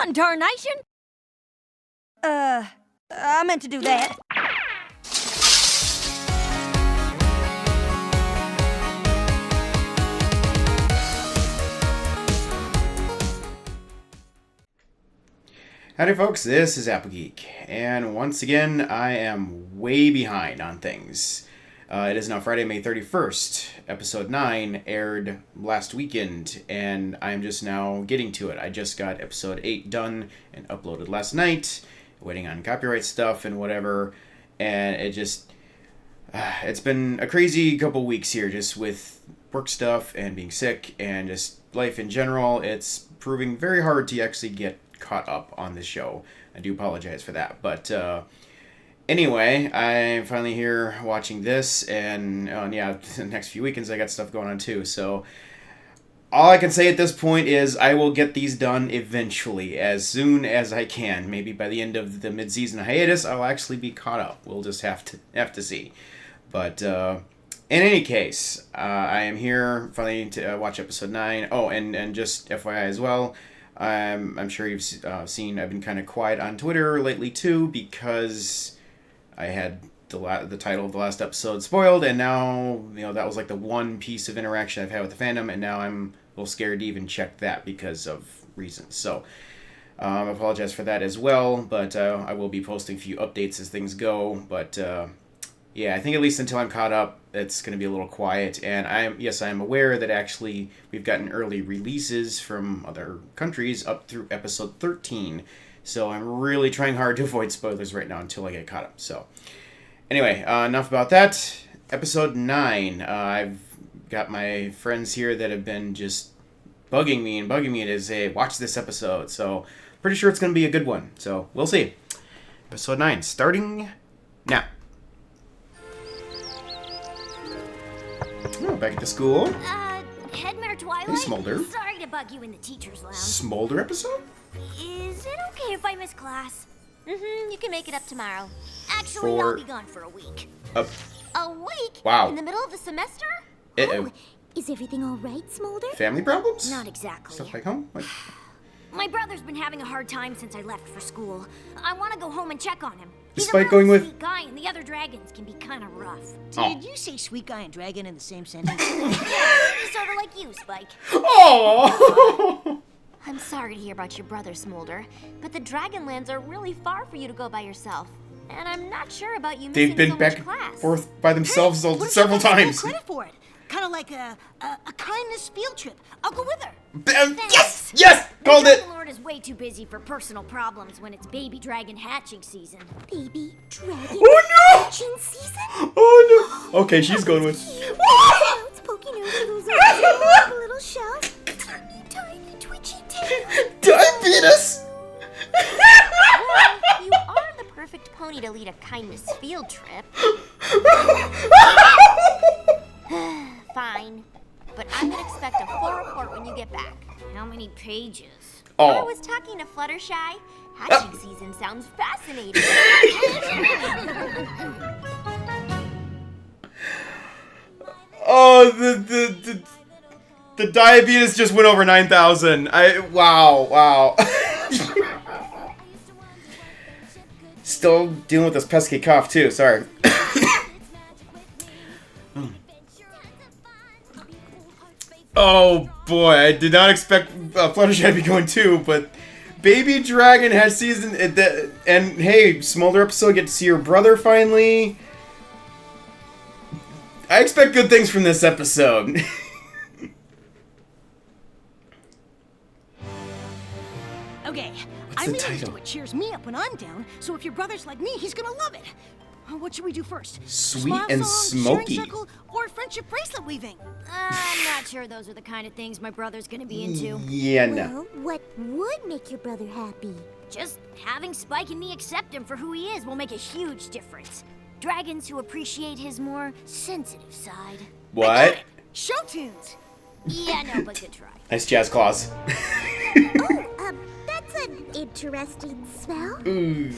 one, tarnation! I meant to do that. Howdy folks, this is Applegeek, and once again, I am way behind on things. It is now Friday, May 31st. Episode 9 aired last weekend, and I'm just now getting to it. I just got episode 8 done and uploaded last night, waiting on copyright stuff and whatever, and it's been a crazy couple weeks here, just with work stuff and being sick and just life in general. It's proving very hard to actually get caught up on the show. I do apologize for that, but anyway, I'm finally here watching this, and yeah, the next few weekends I got stuff going on too, so all I can say at this point is I will get these done eventually, as soon as I can. Maybe by the end of the mid-season hiatus, I'll actually be caught up. We'll just have to see. But in any case, I am here finally to watch episode 9. Oh, and just FYI as well, I'm sure you've seen I've been kind of quiet on Twitter lately too, because I had the title of the last episode spoiled, and now that was like the one piece of interaction I've had with the fandom, and now I'm a little scared to even check that because of reasons. So I apologize for that as well, but I will be posting a few updates as things go. But yeah, I think at least until I'm caught up, it's going to be a little quiet. And I am aware that actually we've gotten early releases from other countries up through episode 13. So I'm really trying hard to avoid spoilers right now until I get caught up. So anyway, enough about that. Episode 9. I've got my friends here that have been just bugging me to say, watch this episode. So pretty sure it's going to be a good one. So we'll see. Episode 9, starting now. Oh, back at the school. Headmare Twilight? Hey, Smolder. Sorry to bug you in the teacher's lounge. Smolder episode? Is it okay if I miss class? You can make it up tomorrow. Actually, I'll be gone for a week. A week? Wow. In the middle of the semester? Uh-oh. Is everything all right, Smolder? Family problems? Not exactly. Stuff like home? Like... My brother's been having a hard time since I left for school. I want to go home and check on him. He's Despite a going really with... sweet guy, and the other dragons can be kind of rough. Did you say sweet guy and dragon in the same sentence? Sort of like you, Spike. Oh! I'm sorry to hear about your brother, Smolder, but the Dragonlands are really far for you to go by yourself. And I'm not sure about you missing They've been so back much class. and forth by themselves several times. Credit for it. Kind of like a kindness field trip. I'll go with her. Yes! Yes! Called it! The Lord is way too busy for personal problems when it's baby dragon hatching season. Baby dragon Oh no! hatching season? Oh no! Okay, she's going with... Clouds poking over those like little shells. Tiny, tiny, twitchy tail. Diabetes! Well, you are the perfect pony to lead a kindness field trip. Fine. But I'm gonna expect a full report when you get back. How many pages? I Oh. was talking to Fluttershy. Hatching season sounds fascinating. Oh, the diabetes just went over 9,000. Wow. Still dealing with this pesky cough too, sorry. Oh boy, I did not expect Fluttershy to be going too, but Baby Dragon has season, and hey, Smolder episode, get to see your brother finally. I expect good things from this episode. Okay, What's I'm the leaning title? into what cheers me up when I'm down, so if your brother's like me, he's gonna love it. What should we do first? Sweet Smile and song, smoky. sharing circle, or friendship bracelet weaving? I'm not sure those are the kind of things my brother's gonna be into. Yeah, no. Well, what would make your brother happy? Just having Spike and me accept him for who he is will make a huge difference. Dragons who appreciate his more sensitive side. What? Show tunes. Yeah, no, but good try. Nice jazz claws. Oh, that's an interesting smell. Ooh.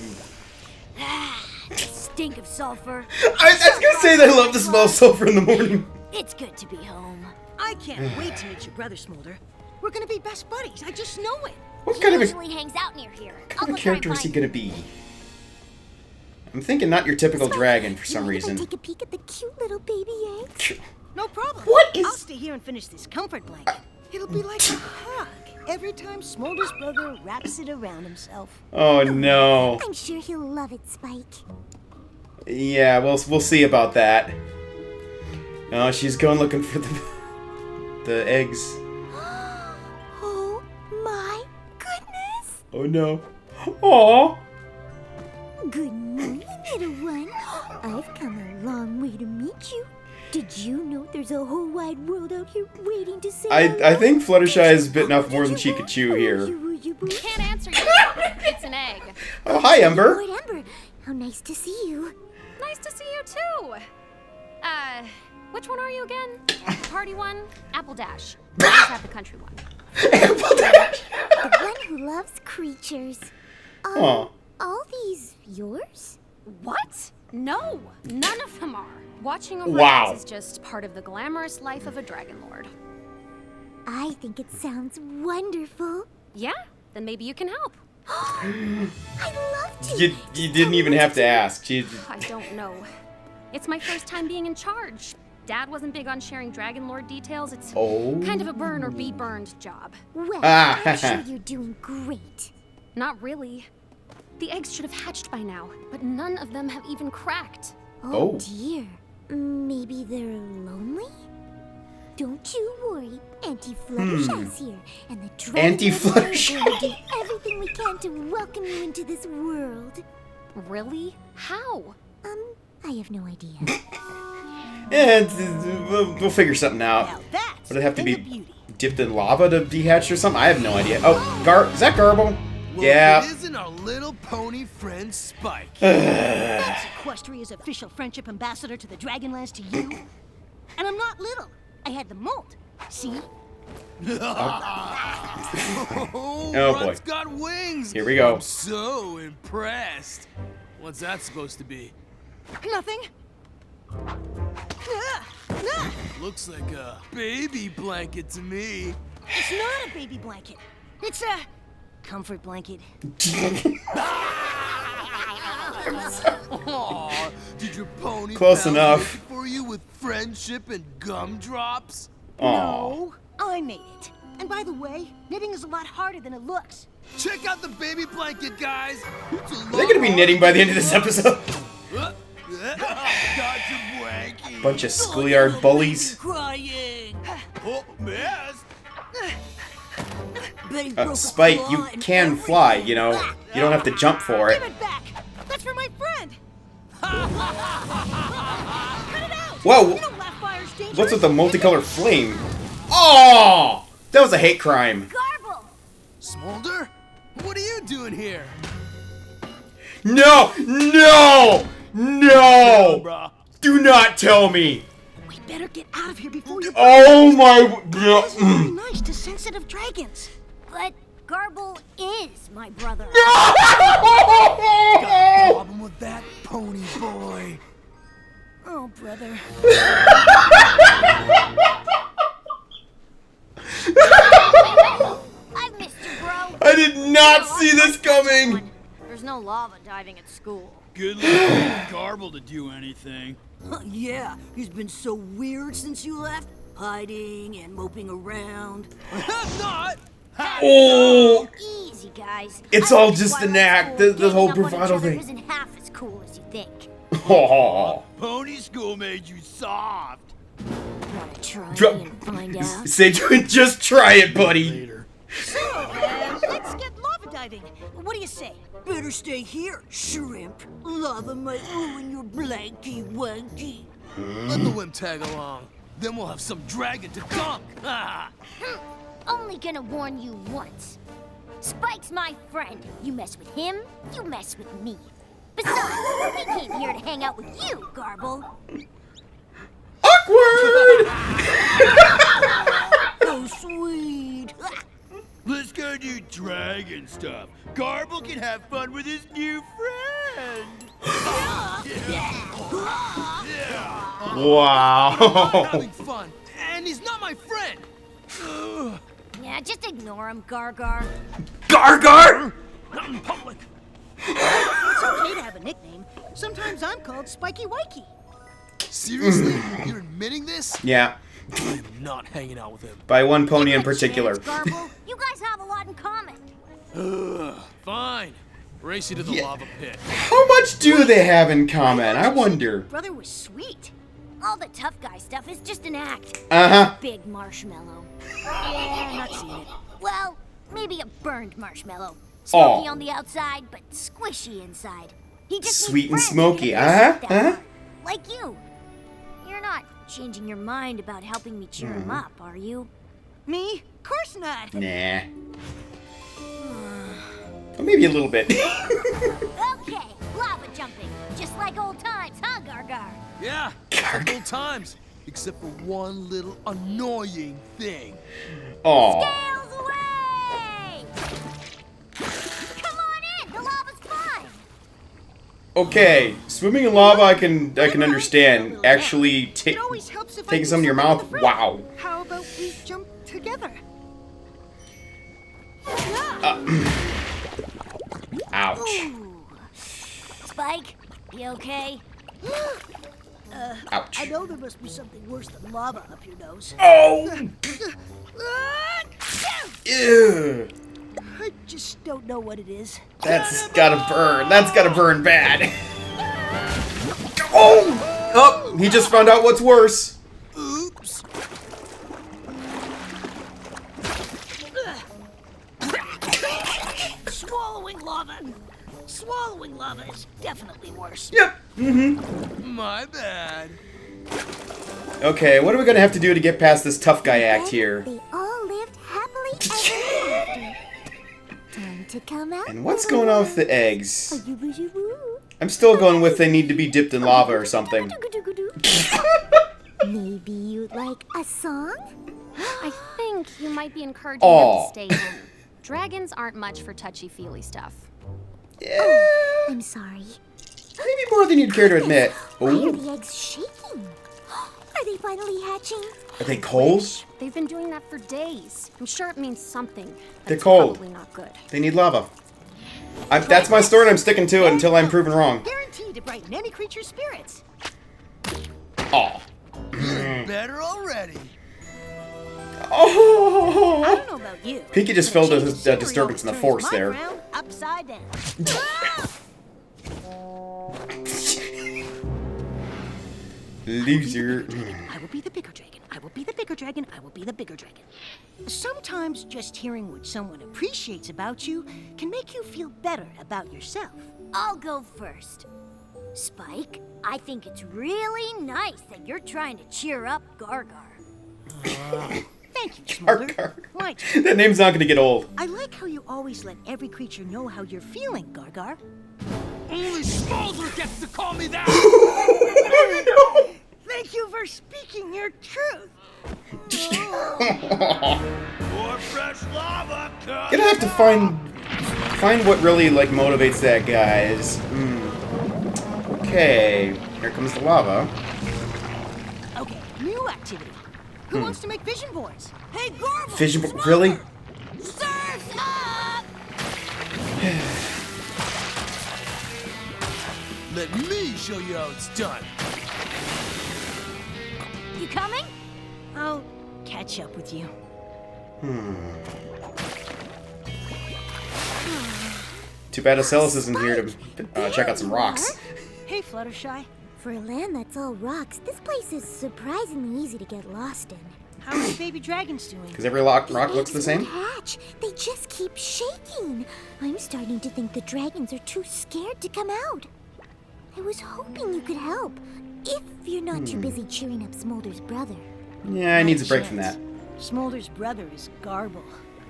The stink of sulfur. I was gonna say that I love the smell of sulfur in the morning. It's good to be home. I can't wait to meet your brother, Smolder. We're gonna be best buddies. I just know it. What He kind of a usually hangs out near here. What kind of character is he gonna be? I'm thinking not your typical dragon for some reason. Take a peek at the cute little baby eggs. No problem. What is- I'll stay here and finish this comfort blanket. It'll be like a hug every time Smolder's brother wraps it around himself. Oh no. I'm sure he'll love it, Spike. Yeah, we'll see about that. Oh, she's going looking for the eggs. Oh my goodness! Oh no. Aww. Good morning, little one. I've come a long way to meet you. Did you know there's a whole wide world out here waiting to say I think Fluttershy has bitten off more than she could chew here. Can't answer you. It's an egg. Oh, hi, Ember. Lord Ember, how nice to see you. Nice to see you too. Which one are you again? The party one? Apple Dash. I just have the country one. The one who loves creatures. Aw. All these yours? What? No, none of them are. Watching over Wow. eggs is just part of the glamorous life of a dragon lord. I think it sounds wonderful. Yeah? Then maybe you can help. I'd love to. You didn't even have to ask. I don't know. It's my first time being in charge. Dad wasn't big on sharing dragon lord details. It's Oh. kind of a burn or be burned job. Well, Ah. I'm sure you're doing great. Not really. The eggs should have hatched by now, but none of them have even cracked. Oh. Dear. Maybe they're lonely? Don't you worry. Auntie Fluttershy's here, and the dragon Auntie and I are going Fluttershy. to do everything we can to welcome you into this world. Really? How? I have no idea. Yeah, we'll figure something out. Now that's Would it have to a be thing of beauty. dipped in lava to dehatch or something? I have no idea. Oh, is that Garble? Well, Yeah. It isn't our little pony friend Spike. That's Equestria's official friendship ambassador to the Dragonlands to you. And I'm not little. I had the mold. See? Oh, Oh, Runt's boy. got wings. Here we go. I'm so impressed. What's that supposed to be? Nothing. Looks like a baby blanket to me. It's not a baby blanket. It's a comfort blanket. Aw, did your pony Close pals enough. make it for you with friendship and gumdrops? Aw. No, I made it. And by the way, knitting is a lot harder than it looks. Check out the baby blanket, guys. It's a Are they gonna be knitting by the end of this episode? Gotcha, Blanky. Bunch of schoolyard bullies. Crying. Oh, miss. Spike, you can fly, you know. You don't have to jump for it. Give it back. That's for my friend. Cut it out. Whoa! You know Laugh Fire's dangerous. What's with the multicolored flame? Oh! That was a hate crime. Garble! Smolder? What are you doing here? No! No! No! Bruh. Do not tell me! We better get out of here before you. Oh my... This is very nice to sensitive dragons. But Garble is my brother. Problem with that, pony boy? Oh, brother. I've missed you, bro. I did not see this coming! There's no lava diving at school. Good luck getting Garble to do anything. Yeah, he's been so weird since you left. Hiding and moping around. I'm not! Oh! Easy, guys. It's I all went to just an Twilight act, School. the whole Ganging up on each bravado other thing. Isn't half as cool as you think. Oh. Pony school made you soft. Wanna try Dro- and find out? Say, just try it, buddy. Later. So, let's get lava diving. What do you say? Better stay here, shrimp. Lava might ruin your blanky wanky. Let the wimp tag along. Then we'll have some dragon to dunk. Ah. Only gonna warn you once. Spike's my friend. You mess with him, you mess with me. Besides, we came here to hang out with you, Garble. Awkward! Oh, sweet. Let's go do dragon stuff. Garble can have fun with his new friend. I'm Wow. having fun, and he's not my friend. Ugh. Yeah, just ignore him, Gargar. Gargar! Not in public. It's okay to have a nickname. Sometimes I'm called Spiky Wikey. Seriously? You're admitting this? Yeah, I am not hanging out with him. by one pony Give in it a particular. chance, Garble. You guys have a lot in common. Fine. Race you to the lava pit. How much do they have in common? I wonder. Brother was sweet. All the tough guy stuff is just an act. Uh-huh. Big marshmallow. Yeah, not seeing it. Well, maybe a burned marshmallow. Aw. Smoky on the outside, but squishy inside. He just Sweet needs and friends who smoky, can uh-huh, accept that uh-huh. part. Like you. You're not changing your mind about helping me cheer him up, are you? Me? Of course not. Nah. Well, maybe a little bit. Okay, lava jumping. Just like old times, huh, Gargar? Yeah, old times. Except for one little annoying thing. Aw. Scales away! Come on in, the lava's fine. Okay, swimming in lava I can understand. Actually, It always helps if I taking do some in your something mouth? with a friend. Wow. How about we jump together? Ouch. Ooh. Spike, you okay? Ouch. I know there must be something worse than lava up your nose. Oh! Ew. I just don't know what it is. That's gotta burn. That's gotta burn bad. Oh! Oh! He just found out what's worse. Oops. Swallowing lava is definitely worse. Yep. My bad. Okay, what are we gonna have to do to get past this tough guy act here? They all lived happily ever after. Time to come out. And what's going on with the eggs? Woo. I'm still going with they need to be dipped in lava or something. Maybe you'd like a song? I think you might be encouraging Aw. them to stay home. Dragons aren't much for touchy-feely stuff. Yeah, I'm sorry. maybe more than you'd care to admit. Why are Ooh, the eggs shaking? Are they finally hatching? are they cold? They've been doing that for days. I'm sure it means something. but They're it's cold. Probably not good. They need lava. That's my story and I'm sticking to it until I'm proven wrong. Guaranteed to brighten any creature's spirits. Aw. Better already. I Oh! don't know about you. Pinky just but felt a change of scenery disturbance in the always force turns my there. frown upside down. Loser. I will be the bigger dragon. I will be the bigger dragon. I will be the bigger dragon. Sometimes just hearing what someone appreciates about you can make you feel better about yourself. I'll go first. Spike, I think it's really nice that you're trying to cheer up Gargar. Thank you, Smolder. Gargar. Right. That name's not gonna get old. I like how you always let every creature know how you're feeling, Gargar. Only Smolder gets to call me that. Thank you for speaking your truth. More fresh lava coming. Gonna have to find what really like motivates that guy. Okay, here comes the lava. Okay, new activity. Who wants to make vision boards? Hey, Garble! Vision really? Surf's up! Let me show you how it's done. You coming? I'll catch up with you. Too bad Ocellus isn't here to check out some rocks. Hey, Fluttershy. For a land that's all rocks, this place is surprisingly easy to get lost in. How are the baby dragons doing? Because every rock looks the Eggs same. won't hatch. They just keep shaking. I'm starting to think the dragons are too scared to come out. I was hoping you could help, if you're not too busy cheering up Smolder's brother. Yeah, I need a break from that. Smolder's brother is Garble.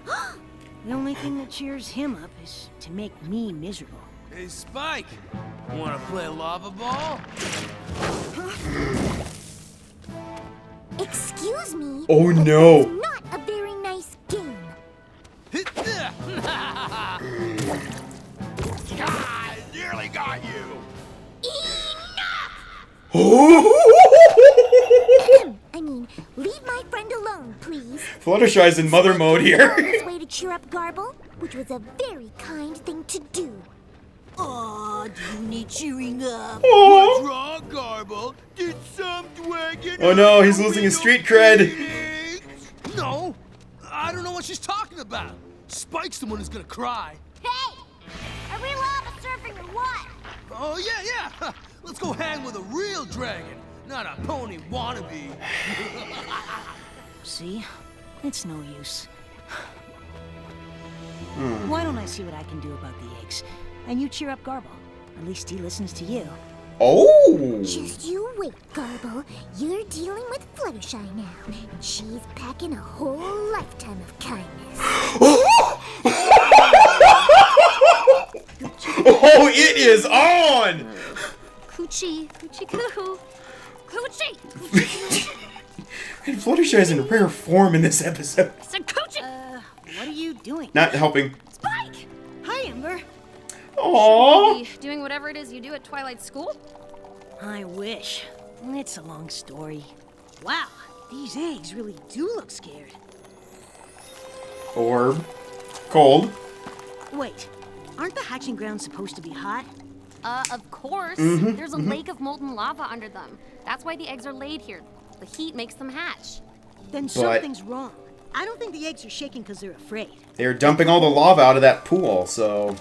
The only thing that cheers him up is to make me miserable. Hey, Spike. Wanna play lava ball? Excuse me. Oh but no! that's not a very nice game. I nearly got you. I'm leave my friend alone, please. Fluttershy's in mother mode On here. his way to cheer up Garble, which was a very kind thing to do. Aw, do you need cheering up? Oh. What's wrong, Garble? Did some dragon... Oh no, he's losing his street cred. No, I don't know what she's talking about. Spike's the one who's gonna cry. Hey! Are we lava surfing or what? Oh, yeah. Let's go hang with a real dragon, not a pony wannabe. See? It's no use. Why don't I see what I can do about the eggs? And you cheer up Garble. At least he listens to you. Oh. Just you wait, Garble. You're dealing with Fluttershy now. And she's packing a whole lifetime of kindness. Oh, it is on. Coochie, coochie coo. Coochie, coochie coo. And Fluttershy is in rare form in this episode. I said coochie. What are you doing? Not helping. Spike! Hi, Ember. Aww. Be doing whatever it is you do at Twilight School? I wish. It's a long story. Wow, these eggs really do look scared. Orb. Cold. Wait, aren't the hatching grounds supposed to be hot? Of course. There's a lake of molten lava under them. That's why the eggs are laid here. The heat makes them hatch. Then something's wrong. I don't think the eggs are shaking because they're afraid. They're dumping all the lava out of that pool, so...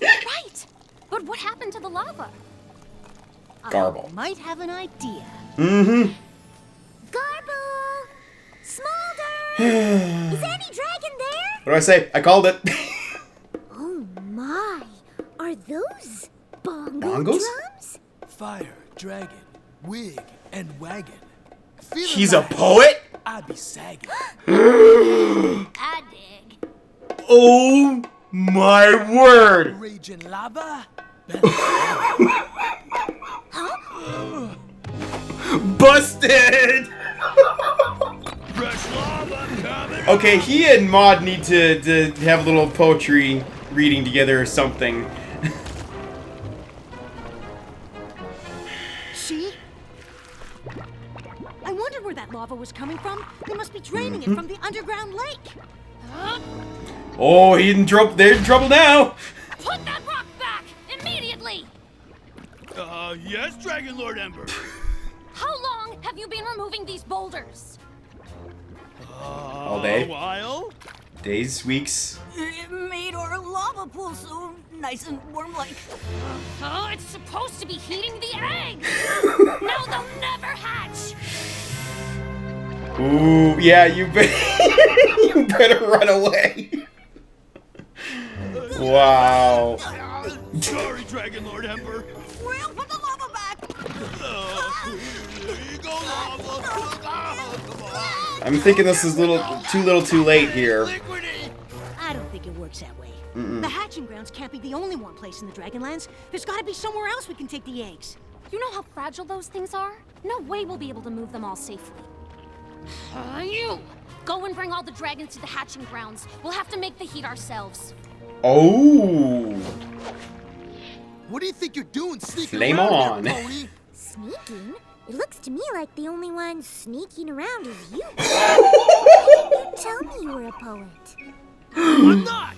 Right! But what happened to the lava? Garble. I might have an idea. Mm-hmm. Garble! Smolder! Is any dragon there? What do I say? I called it. Oh my! Are those bongo Bongos? drums? Fire, dragon, wig, and wagon. Feeling He's a like poet? I be sagging. I dig. Oh my word! Raging lava. Busted! Fresh lava coming. Okay, he and Maud need to have a little poetry reading together or something. See? I wondered where that lava was coming from. They must be draining it from the underground lake. Oh, they're in trouble now! Put that rock back! Immediately! Yes, Dragon Lord Ember. How long have you been removing these boulders? All day? A while? Days, weeks. It made our lava pool so nice and warm-like. Oh, it's supposed to be heating the eggs! Now they'll never hatch! Ooh, yeah, you better run away. Wow. Sorry, Dragon Lord Ember. We'll put the lava back. Here you go, lava. Come on. I'm thinking this is too little too late here. Liquidy. I don't think it works that way. The hatching grounds can't be the only one place in the Dragonlands. There's got to be somewhere else we can take the eggs. You know how fragile those things are? No way we'll be able to move them all safely. You! Go and bring all the dragons to the hatching grounds. We'll have to make the heat ourselves. Oh. What do you think you're doing sneaking Flame around on. here, pony? Sneaking? It looks to me like the only one sneaking around is you. You tell me you were a poet. I'm not.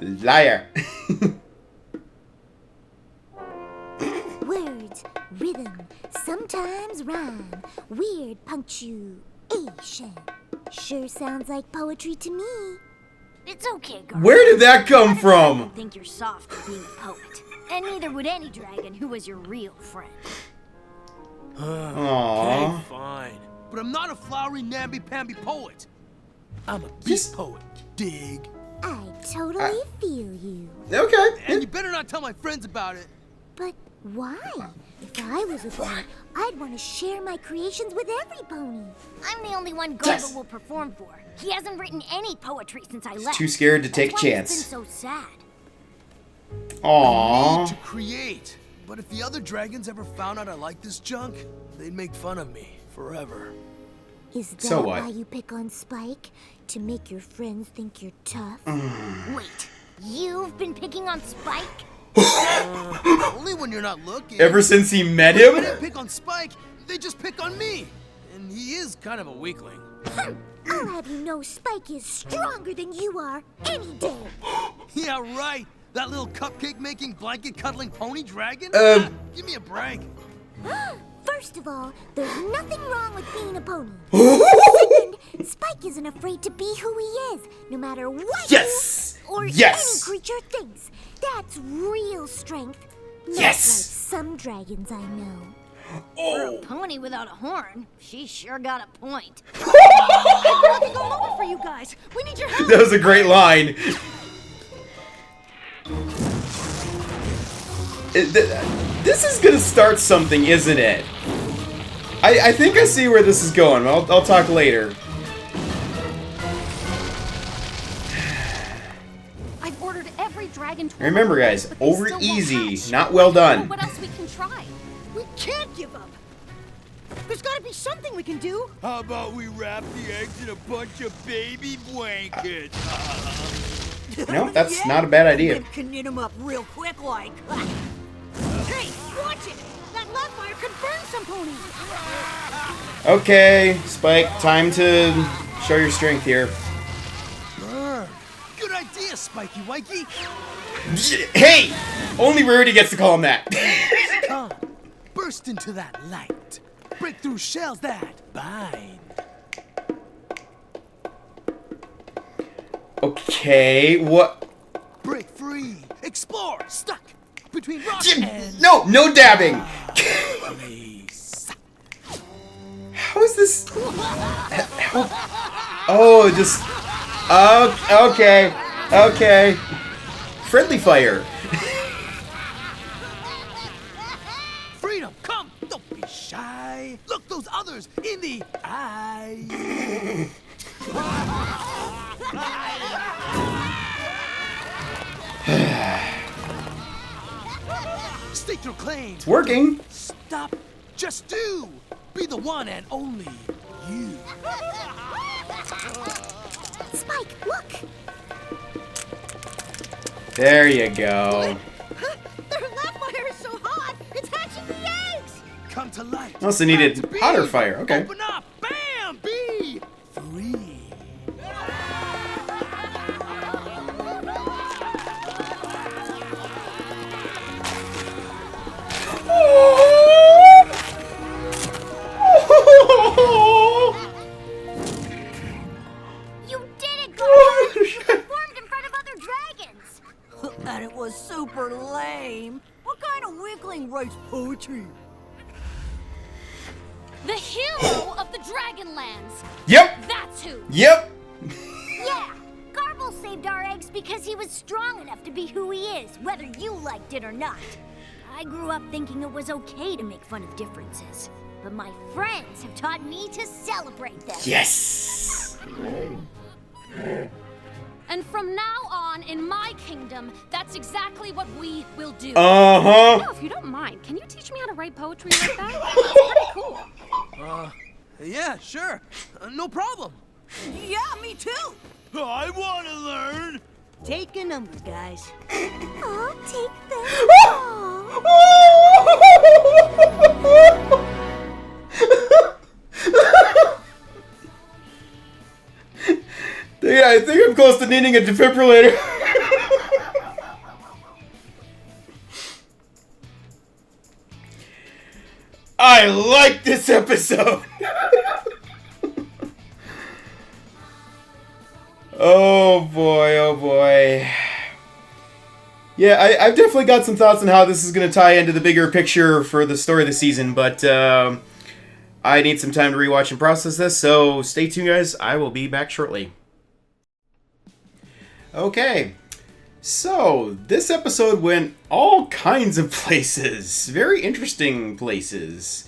Liar. Words, rhythm, sometimes rhyme, weird punctuation. Sure sounds like poetry to me. It's okay, Garble. Where did that come I from? don't think you're soft for being a poet. And neither would any dragon who was your real friend. Aww. Okay, fine. But I'm not a flowery, namby-pamby poet. I'm a beat Just- poet. Dig. I totally feel you. Okay. And you better not tell my friends about it. But why? If I was a poet, I'd want to share my creations with every pony. I'm the only one Garble Yes. will perform for. He hasn't written any poetry since I left. Too scared to take a That's why chance. He's been so sad. Need Aww. to create. But if the other dragons ever found out I like this junk, they'd make fun of me forever. Is that So what? why you pick on Spike? To make your friends think you're tough? Wait, you've been picking on Spike? Only when you're not looking. Ever since he met If I him? didn't pick on Spike, They just pick on me. And he is kind of a weakling. I'll have you know Spike is stronger than you are any day. Yeah, right. That little cupcake-making, blanket-cuddling pony dragon? Give me a break. First of all, there's nothing wrong with being a pony. Second, Spike isn't afraid to be who he is, no matter what Yes! you or Yes! any creature thinks. That's real strength. Not Yes! like some dragons I know. For a pony without a horn, she sure got a point. I'm looking all over for you guys. We need your help. That was a great line. This is gonna start something, isn't it? I think I see where this is going. I'll talk later. I've ordered every dragon toy. Remember, guys, but they over still won't easy, hatch. not well I don't know done. what else we can try? We can't give up. There's got to be something we can do. How about we wrap the eggs in a bunch of baby blankets? No, that's not a bad idea. We can knit them up real quick, like. Hey, watch it! That Lapfire could burn some ponies. Okay, Spike, time to show your strength here. Burn. Good idea, Spiky Wikey. Hey! Only Rarity gets to call him that. Come, burst into that light. Break through shells that bind. Okay, what? Break free. Explore. Stuck between rocks and No dabbing! place. How is this? Oh, just... Okay. Friendly fire. Freedom, come. Don't be shy. Look those others in the eye. State your claim. It's working. Stop. Just do. Be the one and only you. Spike, look! There you go. Their Lapfire is so hot, it's hatching the eggs. Come to light. Also needed Come to be. hotter fire. Okay. Open up. Bam. Be free. You did it, Garble! You performed in front of other dragons! And it was super lame. What kind of weakling writes poetry? The hero of the Dragonlands. Yep. That's who. Yep. Yeah, Garble saved our eggs because he was strong enough to be who he is, whether you liked it or not. I grew up thinking it was okay to make fun of differences, but my friends have taught me to celebrate them. Yes. And from now on, in my kingdom, that's exactly what we will do. Uh-huh. Now, if you don't mind, can you teach me how to write poetry like that? It's pretty cool. Yeah, sure. No problem. Yeah, me too. I want to learn. Take a number, guys. I'll take them all. Yeah, I think I'm close to needing a defibrillator. I like this episode. Oh boy. Yeah, I've definitely got some thoughts on how this is going to tie into the bigger picture for the story of the season, but I need some time to rewatch and process this, so stay tuned, guys. I will be back shortly. Okay, so this episode went all kinds of places. Very interesting places.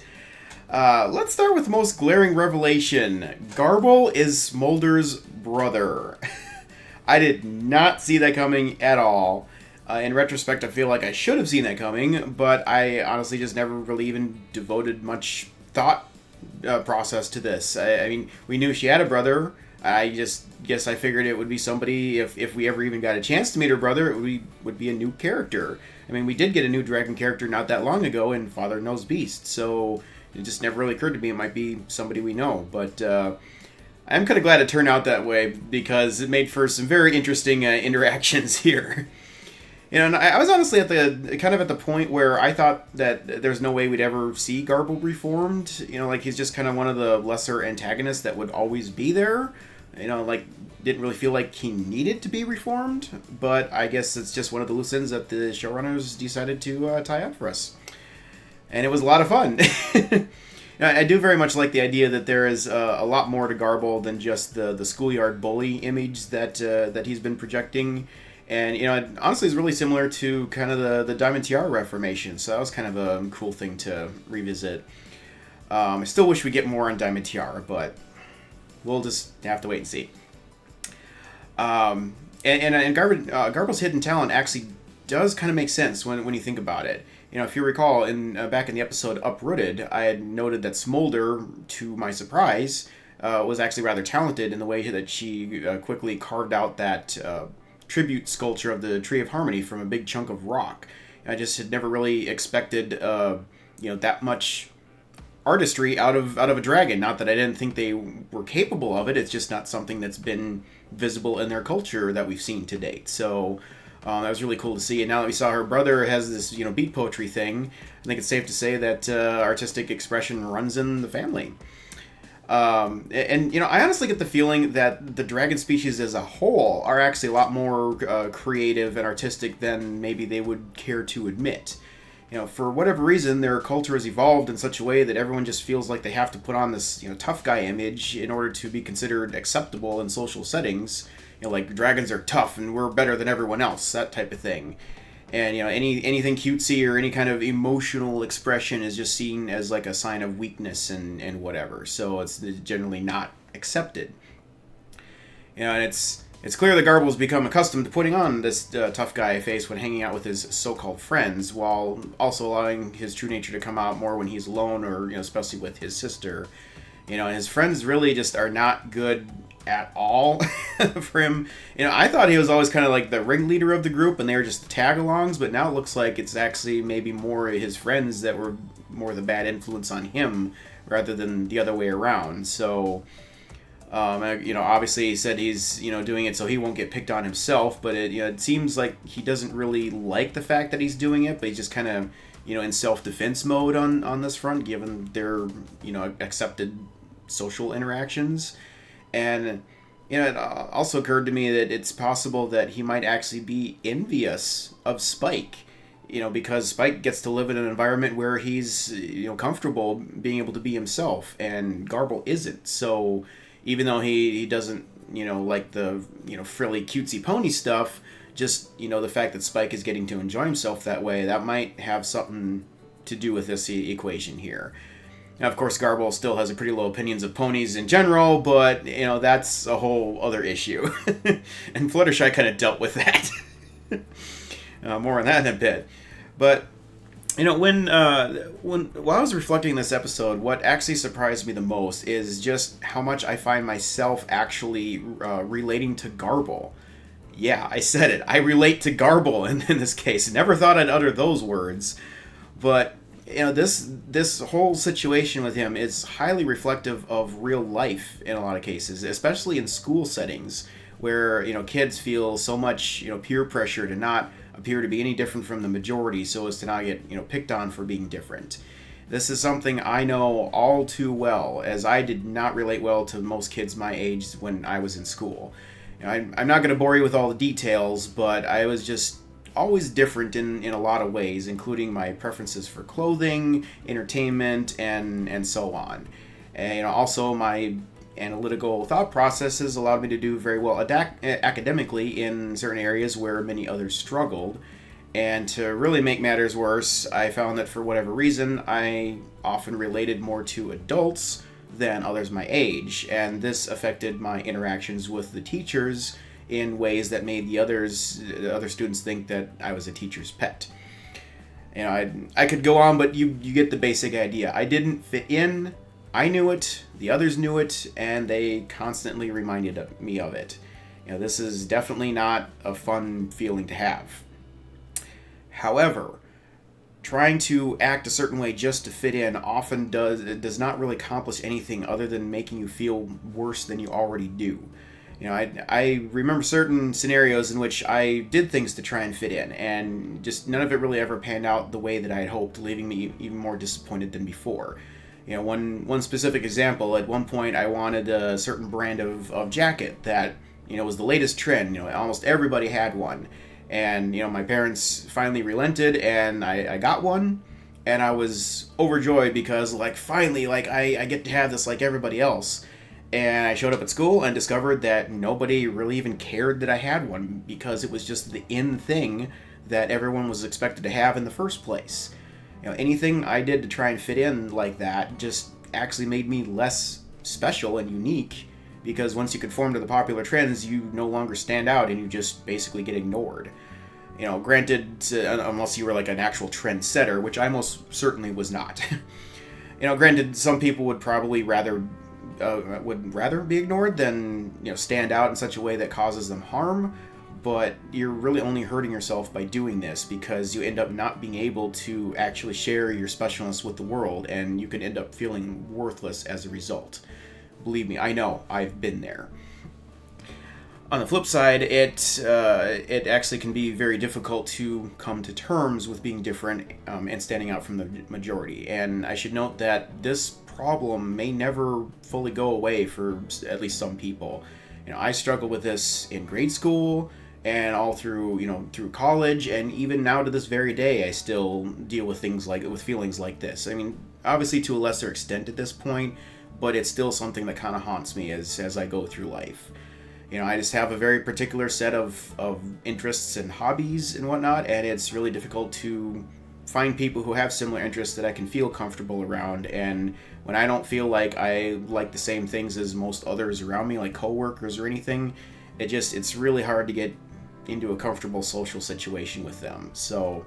Let's start with the most glaring revelation. Garble is Smolder's brother. I did not see that coming at all. In retrospect, I feel like I should have seen that coming, but I honestly just never really even devoted much thought process to this. I mean, we knew she had a brother. I just guess I figured it would be somebody, if we ever even got a chance to meet her brother, it would be a new character. I mean, we did get a new dragon character not that long ago in Father Knows Beast, so It just never really occurred to me it might be somebody we know. But I'm kind of glad it turned out that way because it made for some very interesting interactions here. You know, and I was honestly at the point where I thought that there's no way we'd ever see Garble reformed. You know, like he's just kind of one of the lesser antagonists that would always be there. You know, like didn't really feel like he needed to be reformed. But I guess it's just one of the loose ends that the showrunners decided to tie up for us. And it was a lot of fun. I do very much like the idea that there is a lot more to Garble than just the schoolyard bully image that he's been projecting. And, you know, it honestly is really similar to kind of the Diamond Tiara reformation. So that was kind of a cool thing to revisit. I still wish we get more on Diamond Tiara, but we'll just have to wait and see. And Garble's hidden talent actually does kind of make sense when you think about it. You know, if you recall, back in the episode Uprooted, I had noted that Smolder, to my surprise, was actually rather talented in the way that she quickly carved out that tribute sculpture of the Tree of Harmony from a big chunk of rock. I just had never really expected, that much artistry out of a dragon. Not that I didn't think they were capable of it. It's just not something that's been visible in their culture that we've seen to date. So that was really cool to see. And now that we saw her brother has this, beat poetry thing, I think it's safe to say that artistic expression runs in the family. I honestly get the feeling that the dragon species as a whole are actually a lot more creative and artistic than maybe they would care to admit. You know, for whatever reason, their culture has evolved in such a way that everyone just feels like they have to put on this, tough guy image in order to be considered acceptable in social settings. You know, like dragons are tough and we're better than everyone else, that type of thing. And, anything cutesy or any kind of emotional expression is just seen as like a sign of weakness and whatever. So it's generally not accepted. And it's clear that Garble's become accustomed to putting on this tough guy face when hanging out with his so-called friends, while also allowing his true nature to come out more when he's alone or, especially with his sister. And his friends really just are not good at all for him. I thought he was always kind of like the ringleader of the group and they were just the tag-alongs, but now it looks like it's actually maybe more his friends that were more the bad influence on him rather than the other way around. So, obviously he said he's, doing it so he won't get picked on himself, but it seems like he doesn't really like the fact that he's doing it, but he's just kind of, in self-defense mode on this front, given their, accepted social interactions. And, it also occurred to me that it's possible that he might actually be envious of Spike, because Spike gets to live in an environment where he's, comfortable being able to be himself, and Garble isn't. So even though he doesn't, like the, frilly cutesy pony stuff, just, the fact that Spike is getting to enjoy himself that way, that might have something to do with this equation here. Now, of course, Garble still has a pretty low opinions of ponies in general, but, that's a whole other issue. And Fluttershy kind of dealt with that. More on that in a bit. But, while I was reflecting this episode, what actually surprised me the most is just how much I find myself actually relating to Garble. Yeah, I said it. I relate to Garble in this case. Never thought I'd utter those words. But this whole situation with him is highly reflective of real life in a lot of cases, especially in school settings where, kids feel so much, peer pressure to not appear to be any different from the majority so as to not get, picked on for being different. This is something I know all too well, as I did not relate well to most kids my age when I was in school. I'm not going to bore you with all the details, but I was just always different in a lot of ways, including my preferences for clothing, entertainment, and so on. And also my analytical thought processes allowed me to do very well academically in certain areas where many others struggled. And to really make matters worse, I found that for whatever reason, I often related more to adults than others my age, and this affected my interactions with the teachers in ways that made the other students think that I was a teacher's pet. I could go on, but you get the basic idea. I didn't fit in. I knew it. The others knew it, and they constantly reminded me of it. This is definitely not a fun feeling to have. However, trying to act a certain way just to fit in often does not really accomplish anything other than making you feel worse than you already do. You know, I remember certain scenarios in which I did things to try and fit in, and just none of it really ever panned out the way that I had hoped, leaving me even more disappointed than before. You know, one specific example, at one point I wanted a certain brand of jacket that, you know, was the latest trend. You know, almost everybody had one. And, you know, my parents finally relented, and I got one, and I was overjoyed because, like, finally, like, I get to have this like everybody else. And I showed up at school and discovered that nobody really even cared that I had one, because it was just the in thing that everyone was expected to have in the first place. You know, anything I did to try and fit in like that just actually made me less special and unique, because once you conform to the popular trends, you no longer stand out and you just basically get ignored. You know, granted, unless you were like an actual trendsetter, which I most certainly was not. You know, granted, some people would probably rather be ignored than, you know, stand out in such a way that causes them harm, but you're really only hurting yourself by doing this, because you end up not being able to actually share your specialness with the world, and you can end up feeling worthless as a result. Believe me, I know, I've been there. On the flip side, it actually can be very difficult to come to terms with being different and standing out from the majority. And I should note that this problem may never fully go away for at least some people. You know, I struggled with this in grade school and all through, you know, through college, and even now to this very day, I still deal with feelings like this. I mean, obviously to a lesser extent at this point, but it's still something that kind of haunts me as I go through life. You know, I just have a very particular set of interests and hobbies and whatnot, and it's really difficult to find people who have similar interests that I can feel comfortable around. And when I don't feel like I like the same things as most others around me, like coworkers or anything, it's really hard to get into a comfortable social situation with them. So,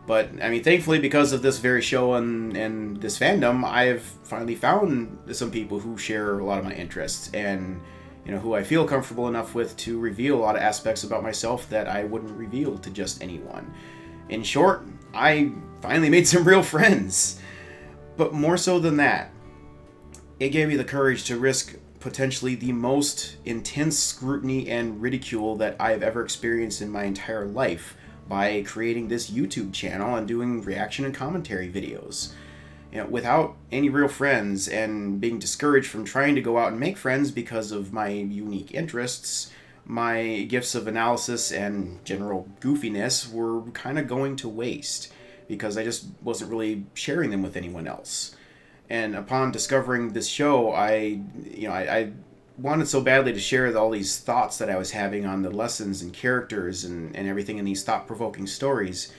but I mean, thankfully, because of this very show and this fandom, I've finally found some people who share a lot of my interests, and, you know, who I feel comfortable enough with to reveal a lot of aspects about myself that I wouldn't reveal to just anyone. In short, I finally made some real friends. But more so than that, it gave me the courage to risk potentially the most intense scrutiny and ridicule that I have ever experienced in my entire life by creating this YouTube channel and doing reaction and commentary videos. You know, without any real friends and being discouraged from trying to go out and make friends because of my unique interests, my gifts of analysis and general goofiness were kind of going to waste, because I just wasn't really sharing them with anyone else. And upon discovering this show, I wanted so badly to share all these thoughts that I was having on the lessons and characters and everything in these thought-provoking stories.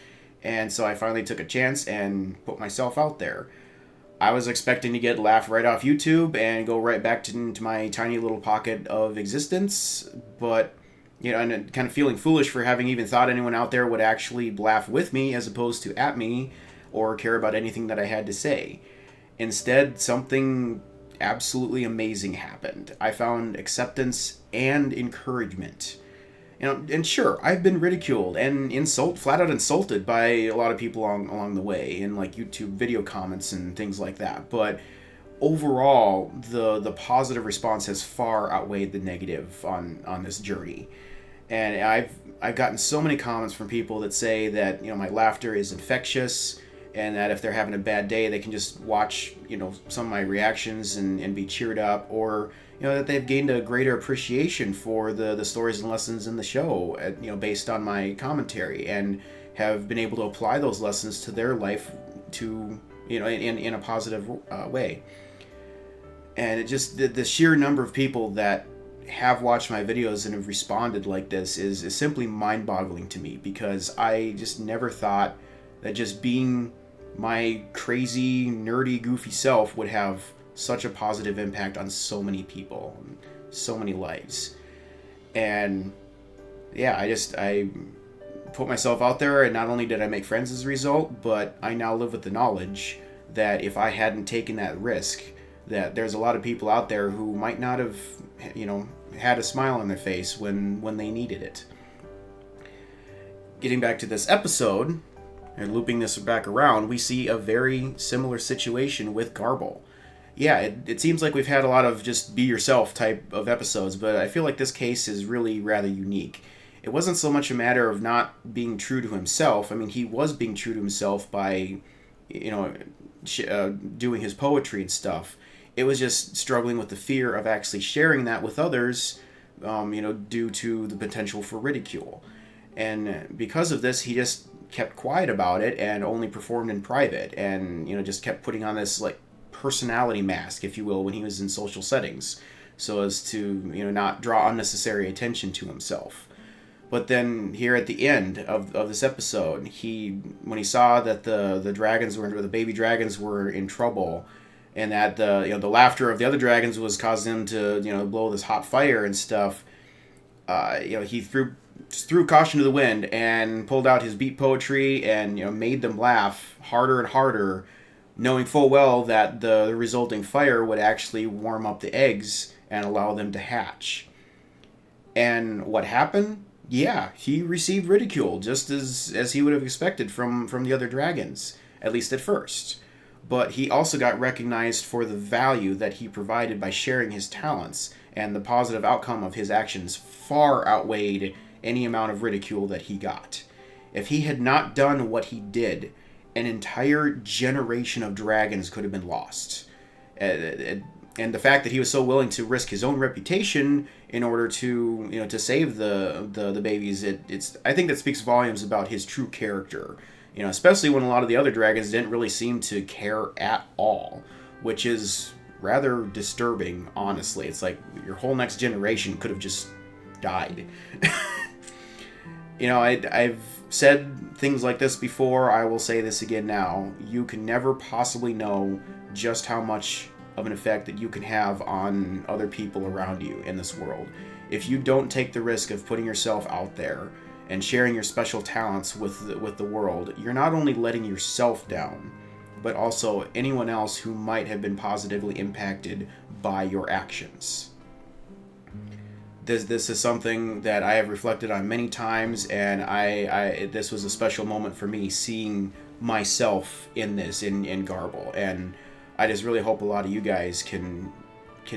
And so I finally took a chance and put myself out there. I was expecting to get laughed right off YouTube and go right back into my tiny little pocket of existence, but, you know, and kind of feeling foolish for having even thought anyone out there would actually laugh with me as opposed to at me or care about anything that I had to say. Instead, something absolutely amazing happened. I found acceptance and encouragement. You know, and sure, I've been ridiculed and flat out insulted by a lot of people along the way in like YouTube video comments and things like that. But overall, the positive response has far outweighed the negative on this journey. And I've gotten so many comments from people that say that, you know, my laughter is infectious, and that if they're having a bad day, they can just watch, you know, some of my reactions and be cheered up, or, you know, that they've gained a greater appreciation for the stories and lessons in the show, you know, based on my commentary, and have been able to apply those lessons to their life to, you know, in a positive way. And it just, the sheer number of people that have watched my videos and have responded like this is simply mind-boggling to me, because I just never thought that just being my crazy, nerdy, goofy self would have such a positive impact on so many people, and so many lives. And yeah, I put myself out there, and not only did I make friends as a result, but I now live with the knowledge that if I hadn't taken that risk, that there's a lot of people out there who might not have, you know, had a smile on their face when they needed it. Getting back to this episode, And looping this back around, we see a very similar situation with Garble. Yeah, it seems like we've had a lot of just be yourself type of episodes, but I feel like this case is really rather unique. It wasn't so much a matter of not being true to himself. I mean, he was being true to himself by, doing his poetry and stuff. It was just struggling with the fear of actually sharing that with others, due to the potential for ridicule. And because of this, he just kept quiet about it and only performed in private, and just kept putting on this like personality mask, if you will, when he was in social settings, so as to not draw unnecessary attention to himself. But then here at the end of this episode, when he saw that the baby dragons were in trouble, and that the laughter of the other dragons was causing them to blow this hot fire and stuff, he threw caution to the wind and pulled out his beat poetry and made them laugh harder and harder, knowing full well that the resulting fire would actually warm up the eggs and allow them to hatch. And what happened? Yeah, he received ridicule, just as he would have expected from the other dragons, at least at first. But he also got recognized for the value that he provided by sharing his talents, and the positive outcome of his actions far outweighed any amount of ridicule that he got. If he had not done what he did, an entire generation of dragons could have been lost. And the fact that he was so willing to risk his own reputation in order to save the babies, I think that speaks volumes about his true character. Especially when a lot of the other dragons didn't really seem to care at all, which is rather disturbing, honestly. It's like your whole next generation could have just died. I've said things like this before. I will say this again now. You can never possibly know just how much of an effect that you can have on other people around you in this world. If you don't take the risk of putting yourself out there and sharing your special talents with the world, you're not only letting yourself down, but also anyone else who might have been positively impacted by your actions. This is something that I have reflected on many times, and this was a special moment for me, seeing myself in this, in Garble. And I just really hope a lot of you guys can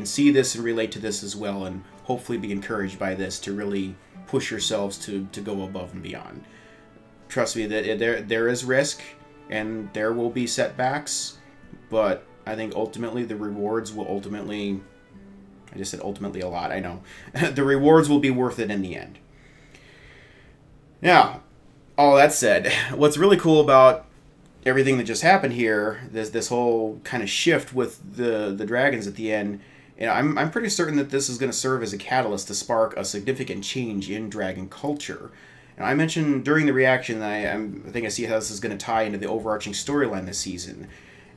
see this and relate to this as well, and hopefully be encouraged by this to really push yourselves to go above and beyond. Trust me, that there is risk, and there will be setbacks, but I think ultimately the rewards will ultimately... I just said ultimately a lot, I know. The rewards will be worth it in the end. Now, all that said, what's really cool about everything that just happened here, this whole kind of shift with the dragons at the end, I'm pretty certain that this is going to serve as a catalyst to spark a significant change in dragon culture. And I mentioned during the reaction that I think I see how this is going to tie into the overarching storyline this season.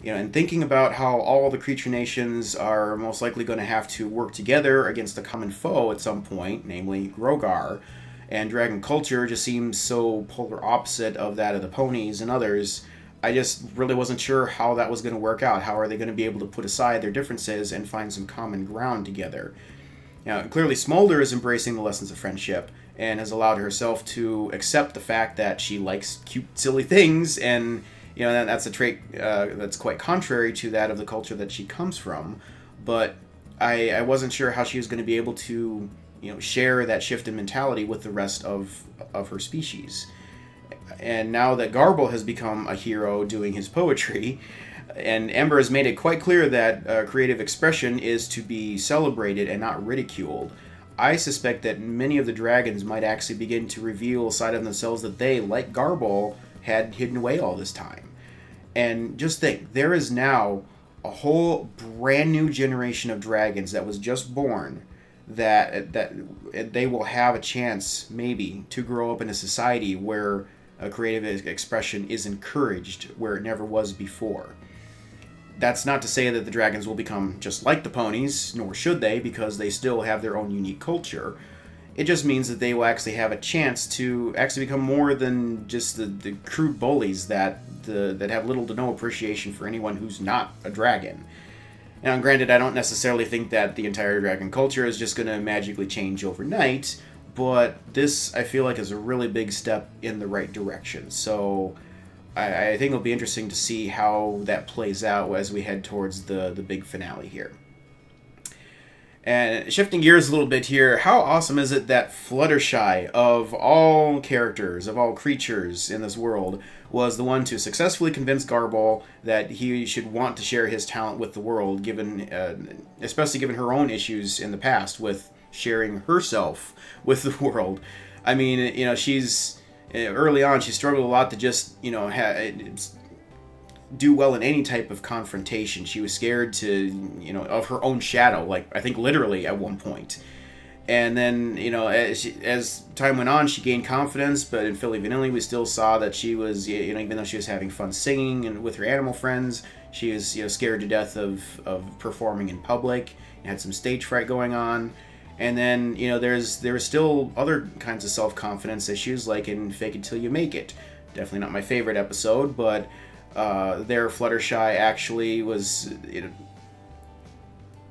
And thinking about how all the creature nations are most likely going to have to work together against a common foe at some point, namely Grogar, and dragon culture just seems so polar opposite of that of the ponies and others. I just really wasn't sure how that was going to work out. How are they going to be able to put aside their differences and find some common ground together? Now, clearly Smolder is embracing the lessons of friendship and has allowed herself to accept the fact that she likes cute, silly things, and that's a trait that's quite contrary to that of the culture that she comes from. But I wasn't sure how she was going to be able to share that shift in mentality with the rest of her species. And now that Garble has become a hero doing his poetry, and Ember has made it quite clear that creative expression is to be celebrated and not ridiculed, I suspect that many of the dragons might actually begin to reveal a side of themselves that they, like Garble, had hidden away all this time. And just think, there is now a whole brand new generation of dragons that was just born that they will have a chance, maybe, to grow up in a society where a creative expression is encouraged where it never was before. That's not to say that the dragons will become just like the ponies, nor should they, because they still have their own unique culture. It just means that they will actually have a chance to actually become more than just the crude bullies that have little to no appreciation for anyone who's not a dragon. Now, granted, I don't necessarily think that the entire dragon culture is just going to magically change overnight, but this, I feel like, is a really big step in the right direction. So I think it'll be interesting to see how that plays out as we head towards the big finale here. And shifting gears a little bit here, how awesome is it that Fluttershy, of all characters, of all creatures in this world, was the one to successfully convince Garble that he should want to share his talent with the world, given, especially given her own issues in the past with sharing herself with the world. I mean, you know, she's early on she struggled a lot to just, you know, do well in any type of confrontation. She was scared to, you know, of her own shadow, like I think literally at one point. And then, you know, as time went on, she gained confidence. But in Philly Vanilli, we still saw that she was, you know, even though she was having fun singing and with her animal friends, she was, you know, scared to death of performing in public. And had some stage fright going on. And then, you know, there was still other kinds of self-confidence issues, like in Fake It Till You Make It. Definitely not my favorite episode, but there Fluttershy actually was, you know,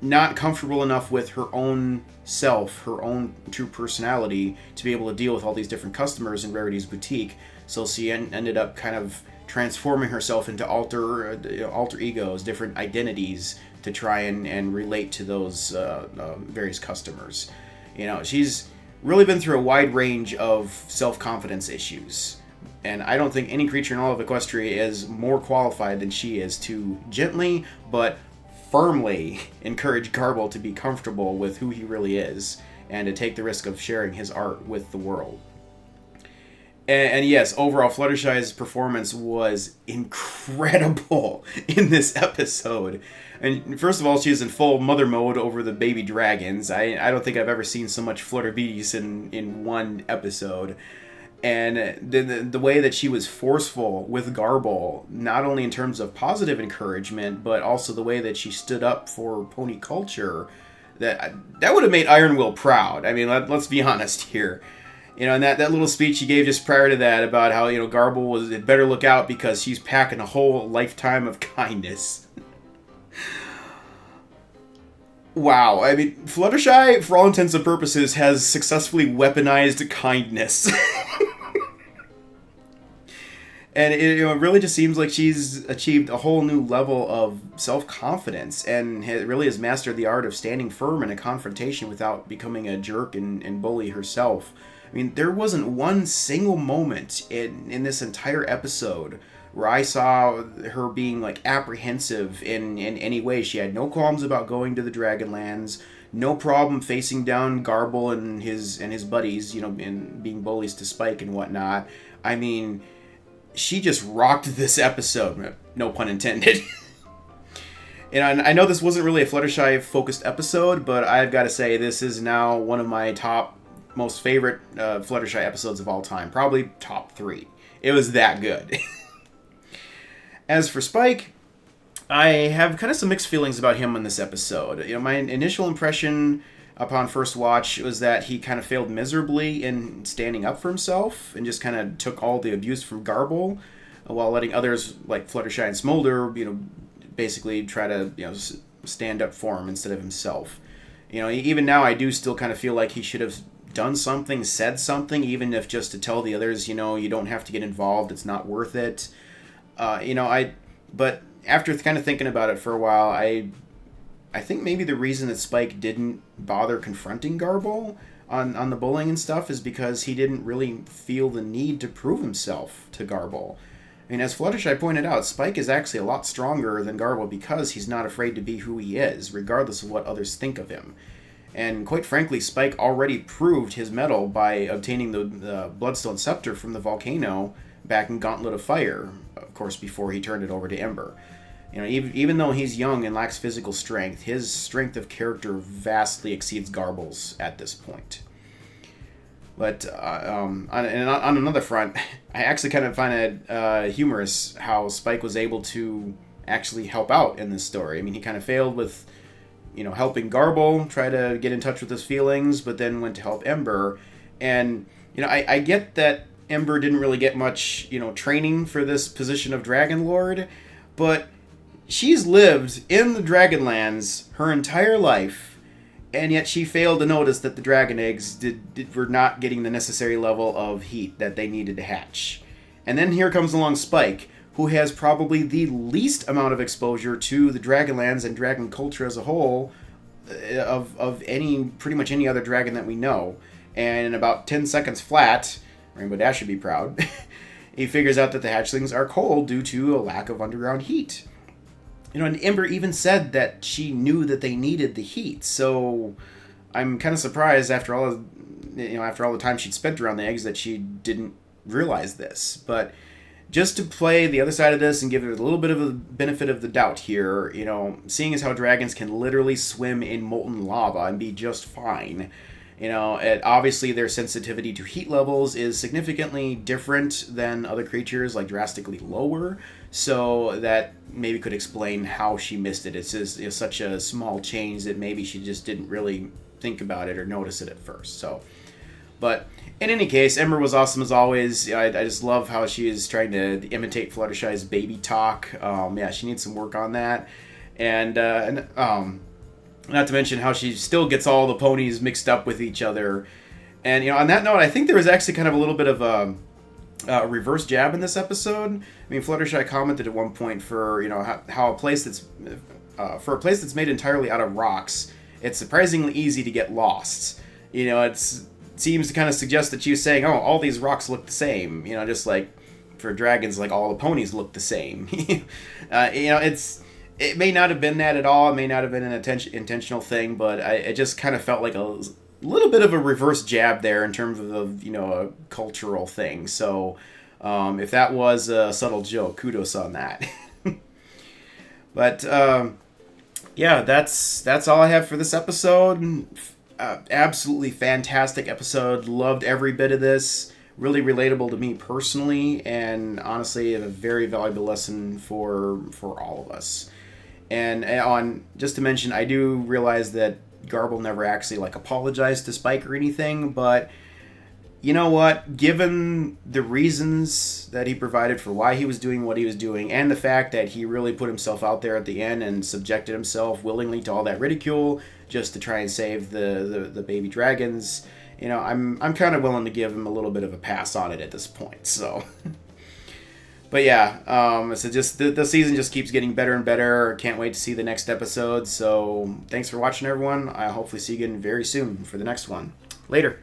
not comfortable enough with her own self, her own true personality, to be able to deal with all these different customers in Rarity's boutique. So she ended up kind of transforming herself into alter egos, different identities, to try and relate to those various customers. You know, she's really been through a wide range of self-confidence issues. And I don't think any creature in all of Equestria is more qualified than she is to gently but firmly encourage Garble to be comfortable with who he really is and to take the risk of sharing his art with the world. And yes, overall, Fluttershy's performance was incredible in this episode. And first of all, she's in full mother mode over the baby dragons. I don't think I've ever seen so much Flutterbeaties in one episode. And the way that she was forceful with Garble, not only in terms of positive encouragement, but also the way that she stood up for pony culture, that would have made Ironwill proud. I mean, let's be honest here. You know, and that little speech he gave just prior to that about how, you know, Garble had better look out because she's packing a whole lifetime of kindness. Wow, I mean, Fluttershy, for all intents and purposes, has successfully weaponized kindness. And it, you know, it really just seems like she's achieved a whole new level of self-confidence and really has mastered the art of standing firm in a confrontation without becoming a jerk and bully herself. I mean, there wasn't one single moment in this entire episode where I saw her being, like, apprehensive in any way. She had no qualms about going to the Dragonlands, no problem facing down Garble and his buddies, you know, and being bullies to Spike and whatnot. I mean, she just rocked this episode, no pun intended. And I know this wasn't really a Fluttershy-focused episode, but I've got to say, this is now one of my top, most favorite Fluttershy episodes of all time. Probably top 3. It was that good. As for Spike, I have kind of some mixed feelings about him in this episode. You know, my initial impression upon first watch was that he kind of failed miserably in standing up for himself and just kind of took all the abuse from Garble while letting others like Fluttershy and Smolder, you know, basically try to, you know, stand up for him instead of himself. You know, even now I do still kind of feel like he should have done something, said something, even if just to tell the others, you know, you don't have to get involved, it's not worth it. You know, but after kind of thinking about it for a while, I think maybe the reason that Spike didn't bother confronting Garble on the bullying and stuff is because he didn't really feel the need to prove himself to Garble. I mean, as Fluttershy pointed out, Spike is actually a lot stronger than Garble because he's not afraid to be who he is, regardless of what others think of him. And quite frankly, Spike already proved his mettle by obtaining the Bloodstone Scepter from the volcano back in Gauntlet of Fire, of course, before he turned it over to Ember. You know, even though he's young and lacks physical strength, his strength of character vastly exceeds Garble's at this point. But on another front, I actually kind of find it humorous how Spike was able to actually help out in this story. I mean, he kind of failed with, you know, helping Garble try to get in touch with his feelings, but then went to help Ember. And, you know, I get that Ember didn't really get much, you know, training for this position of Dragon Lord, but she's lived in the Dragonlands her entire life, and yet she failed to notice that the dragon eggs were not getting the necessary level of heat that they needed to hatch. And then here comes along Spike, who has probably the least amount of exposure to the Dragonlands and dragon culture as a whole of pretty much any other dragon that we know. And in about 10 seconds flat, Rainbow Dash should be proud, he figures out that the hatchlings are cold due to a lack of underground heat. And Ember even said that she knew that they needed the heat. So I'm kind of surprised after all the time she'd spent around the eggs that she didn't realize this. But just to play the other side of this and give it a little bit of a benefit of the doubt here, seeing as how dragons can literally swim in molten lava and be just fine, obviously their sensitivity to heat levels is significantly different than other creatures, like drastically lower, so that maybe could explain how she missed it. It's just such a small change that maybe she just didn't really think about it or notice it at first. But in any case, Ember was awesome as always. I just love how she is trying to imitate Fluttershy's baby talk. She needs some work on that. And not to mention how she still gets all the ponies mixed up with each other. And, on that note, I think there was actually kind of a little bit of a reverse jab in this episode. I mean, Fluttershy commented at one point for, how a place that's made entirely out of rocks, it's surprisingly easy to get lost. It seems to kind of suggest that she was saying, oh, all these rocks look the same. Just like for dragons, like all the ponies look the same. It may not have been that at all. It may not have been an intentional thing, but it just kind of felt like a little bit of a reverse jab there in terms of a cultural thing. So if that was a subtle joke, kudos on that. But that's all I have for this episode. Absolutely fantastic episode. Loved every bit of this. Really relatable to me personally, and honestly a very valuable lesson for all of us. And just to mention, I do realize that Garble never actually apologized to Spike or anything, but you know what? Given the reasons that he provided for why he was doing what he was doing, and the fact that he really put himself out there at the end and subjected himself willingly to all that ridicule just to try and save the baby dragons, I'm kind of willing to give him a little bit of a pass on it at this point. So. But yeah, so just the season just keeps getting better and better. Can't wait to see the next episode. So thanks for watching, everyone. I'll hopefully see you again very soon for the next one. Later.